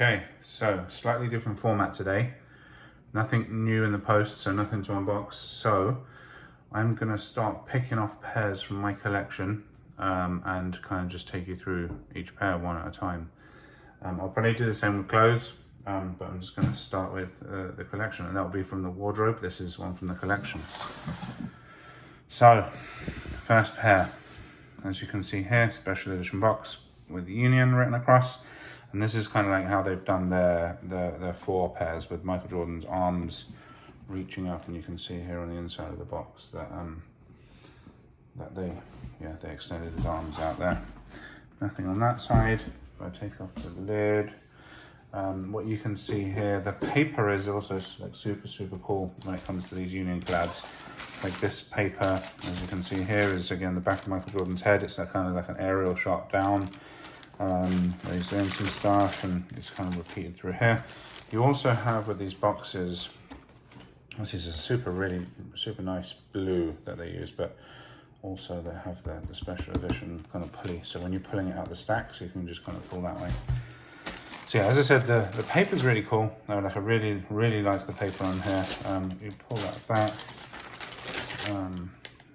Okay, so slightly different format today. Nothing new in the post, so nothing to unbox. So I'm gonna start picking off pairs from my collection and kind of just take you through each pair one at a time. I'll probably do the same with clothes, but I'm just gonna start with the collection, and that'll be from the wardrobe. This is one from the collection. So, first pair, as you can see here, special edition box with Union written across. And this is kind of like how they've done their four pairs with Michael Jordan's arms reaching up, and you can see here on the inside of the box that they extended his arms out there. Nothing on that side. If I take off the lid, what you can see here, the paper is also like super cool when it comes to these Union collabs. Like this paper, as you can see here, is again the back of Michael Jordan's head. It's that kind of like an aerial shot down. Where he's doing some stuff, and it's kind of repeated through here. You also have with these boxes, this is a super nice blue that they use, but also they have the special edition kind of pulley. So when you're pulling it out of the stacks, you can just kind of pull that way. So yeah, as I said, the paper's really cool. I really like the paper on here. You pull that back.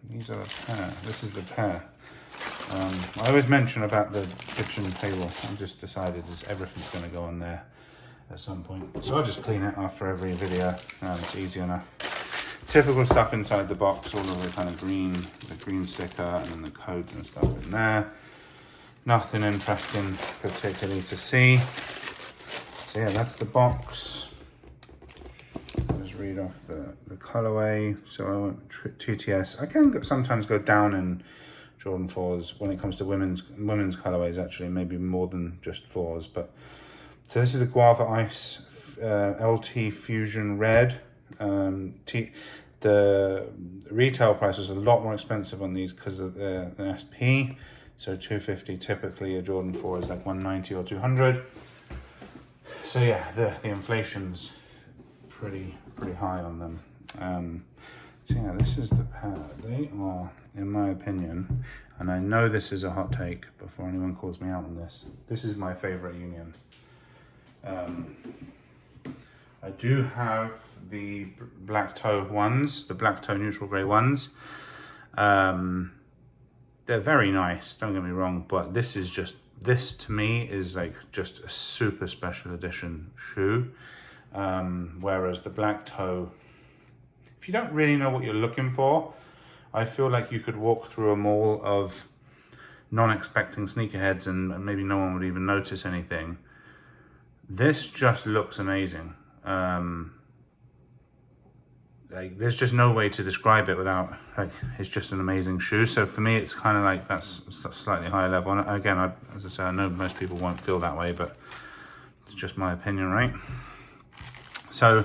These are the pair. This is the pair. I always mention about the kitchen table. I just decided everything's going to go on there at some point. So I'll just clean it after every video. It's easy enough. Typical stuff inside the box, all of the kind of the green sticker, and then the codes and stuff in there. Nothing interesting particularly to see. So yeah, that's the box. I'll just read off the colorway. So I went 2TS. I can sometimes go down in Jordan 4s when it comes to women's colorways, actually, maybe more than just 4s. But so this is a Guava Ice LT Fusion Red. The retail price is a lot more expensive on these because of the SP. So $250 typically. A Jordan 4 is like $190 or $200. So yeah, the inflation's pretty high on them. So yeah, this is the pair. They are, in my opinion, and I know this is a hot take before anyone calls me out on this, this is my favorite Union. I do have the black toe ones, the black toe neutral grey ones. They're very nice, don't get me wrong, but this to me is like just a super special edition shoe. Whereas the black toe, if you don't really know what you're looking for, I feel like you could walk through a mall of non-expecting sneakerheads and maybe no one would even notice anything. This just looks amazing. Like there's just no way to describe it without, like, it's just an amazing shoe. So for me, it's kind of like that's slightly higher level. And again, as I say, I know most people won't feel that way, but it's just my opinion, right? So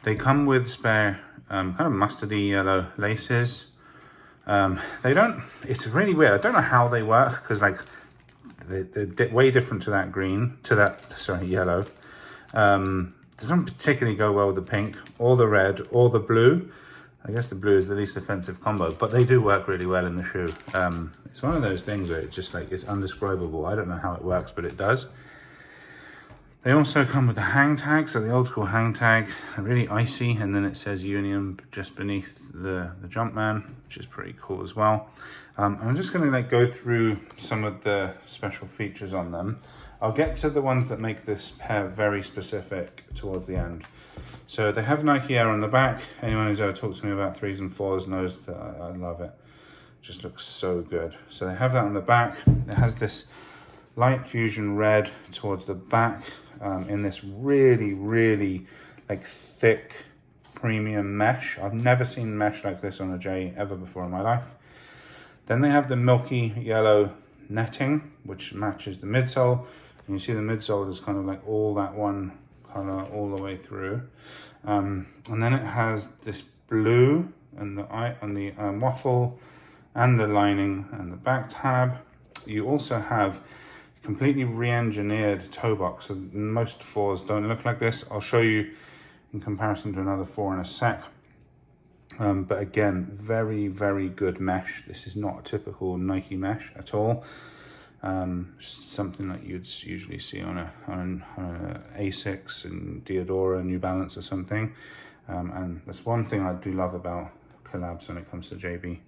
they come with spare kind of mustardy yellow laces. It's really weird. I don't know how they work, because like they're way different to that yellow. They don't particularly go well with the pink or the red or the blue. I guess the blue is the least offensive combo, but they do work really well in the shoe. It's one of those things where it's just like, it's undescribable. I don't know how it works, but it does. They also come with the hang tag, so the old school hang tag, really icy, and then it says Union just beneath the Jumpman, which is pretty cool as well. I'm just going to like go through some of the special features on them. I'll get to the ones that make this pair very specific towards the end. So they have Nike Air on the back. Anyone who's ever talked to me about 3s and 4s knows that I love it. It just looks so good. So they have that on the back. It has this light fusion red towards the back, in this really like thick premium mesh. I've never seen mesh like this on a J ever before in my life. Then they have the milky yellow netting, which matches the midsole. And you see the midsole is kind of like all that one color all the way through. And then it has this blue and the waffle and the lining and the back tab. You also have completely re-engineered toe box. So most 4s don't look like this. I'll show you in comparison to another 4 in a sec. But again, very good mesh. This is not a typical Nike mesh at all. Something like you'd usually see on a Asics and Diadora, New Balance or something. And that's one thing I do love about collabs when it comes to JB.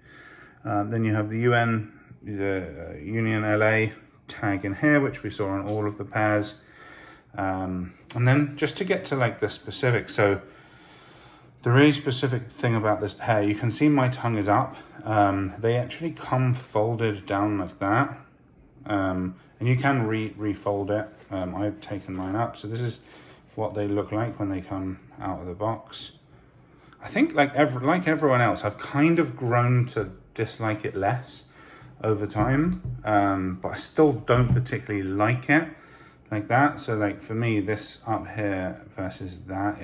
Then you have the Union LA tag in here, which we saw on all of the pairs. And then just to get to like the specifics, so the really specific thing about this pair, you can see my tongue is up. They actually come folded down like that. And you can refold it. I've taken mine up. So this is what they look like when they come out of the box. I think like everyone else, I've kind of grown to dislike it less over time. But I still don't particularly like it like that. So like for me, this up here versus that,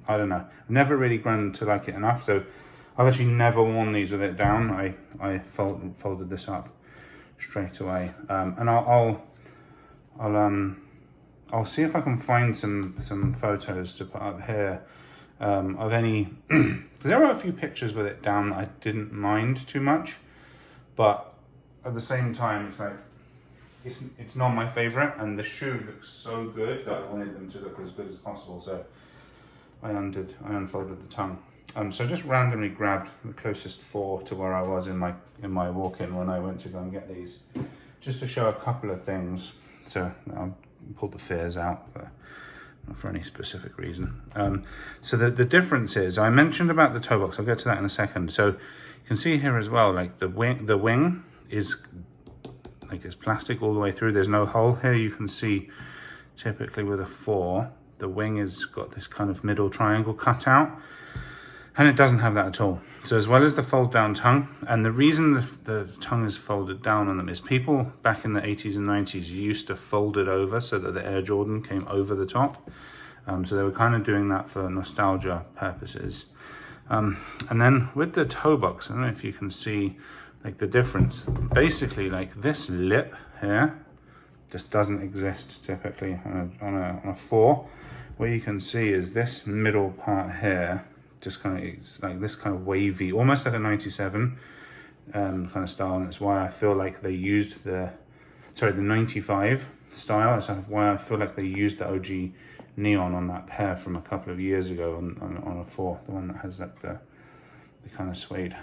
I don't know. I've never really grown to like it enough. So I've actually never worn these with it down. I folded this up straight away. And I'll see if I can find some photos to put up here of any. There are a few pictures with it down that I didn't mind too much, but at the same time, it's like it's not my favorite, and the shoe looks so good that I wanted them to look as good as possible. So I unfolded the tongue. So I just randomly grabbed the closest 4 to where I was in my walk-in when I went to go and get these, just to show a couple of things. So I pulled the fears out, but not for any specific reason. So the difference is, I mentioned about the toe box. I'll get to that in a second. So you can see here as well, like the wing is like it's plastic all the way through. There's no hole here. You can see typically with a 4, the wing has got this kind of middle triangle cut out. And it doesn't have that at all. So as well as the fold down tongue, and the reason the tongue is folded down on them is people back in the 80s and 90s used to fold it over so that the Air Jordan came over the top. So they were kind of doing that for nostalgia purposes. And then with the toe box, I don't know if you can see like the difference. Basically like this lip here just doesn't exist typically on a 4. What you can see is this middle part here, just kind of, it's like this kind of wavy, almost like a 97 kind of style, and it's why I feel like they used the 95 style. That's why I feel like they used the OG neon on that pair from a couple of years ago on a 4, the one that has like the kind of suede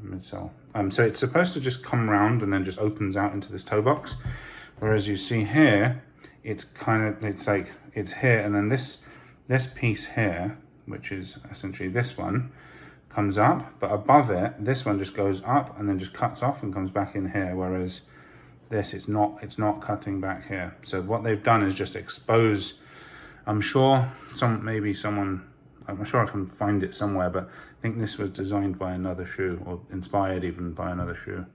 midsole. So it's supposed to just come round and then just opens out into this toe box, whereas you see here, it's here, and then this piece here, which is essentially this one, comes up, but above it, this one just goes up and then just cuts off and comes back in here, whereas this, it's not cutting back here. So what they've done is just expose, I'm sure I'm sure I can find it somewhere, but I think this was designed by another shoe, or inspired even by another shoe.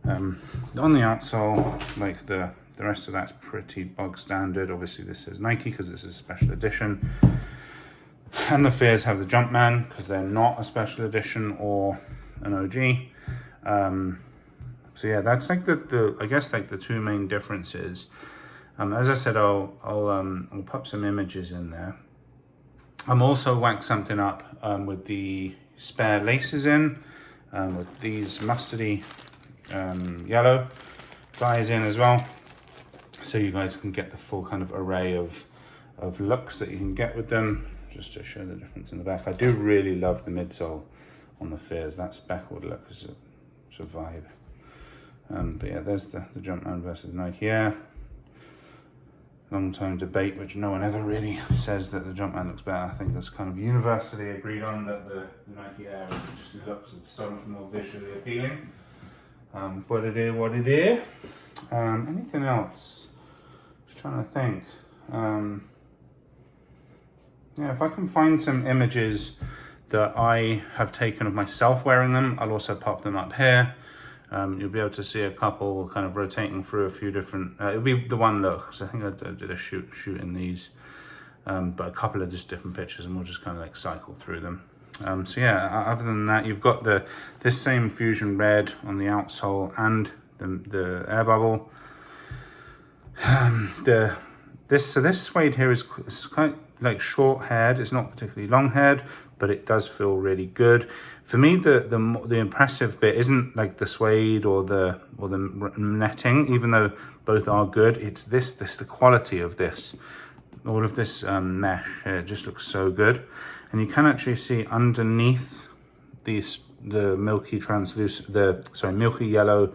On the outsole, like the rest of that's pretty bog standard. Obviously this is Nike because this is a special edition. And the Fears have the Jumpman because they're not a special edition or an OG. So yeah, that's like I guess like the 2 main differences. As I said, I'll pop some images in there. I'm also whacked something up with the spare laces in, with these mustardy yellow guys in as well. So you guys can get the full kind of array of looks that you can get with them. Just to show the difference in the back. I do really love the midsole on the Fears. That speckled look is a vibe. But yeah, there's the Jumpman versus Nike Air. Long time debate, which no one ever really says that the Jumpman looks better. I think that's kind of universally agreed on, that the Nike Air just looks so much more visually appealing. But it is what it is. Anything else? Just trying to think. Yeah, if I can find some images that I have taken of myself wearing them, I'll also pop them up here. You'll be able to see a couple kind of rotating through a few different, it'll be the one look, so I think I did a shoot in these, but a couple of just different pictures, and we'll just kind of like cycle through them. So yeah, other than that, you've got this same Fusion Red on the outsole and the air bubble. This suede here is quite like short haired. It's not particularly long haired, but it does feel really good. For me, the impressive bit isn't like the suede or the netting, even though both are good. It's the quality of this. All of this mesh here just looks so good, and you can actually see underneath the milky milky yellow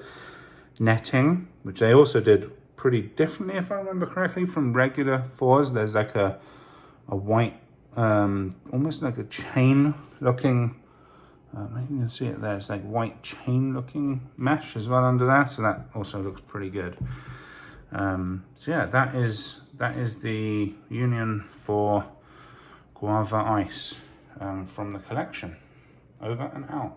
netting, which they also did pretty differently, if I remember correctly, from regular fours. There's like a white, almost like a chain looking, maybe you can see it there, it's like white chain looking mesh as well under there, so that also looks pretty good. So yeah, that is the Union 4 Guava Ice from the collection. Over and out.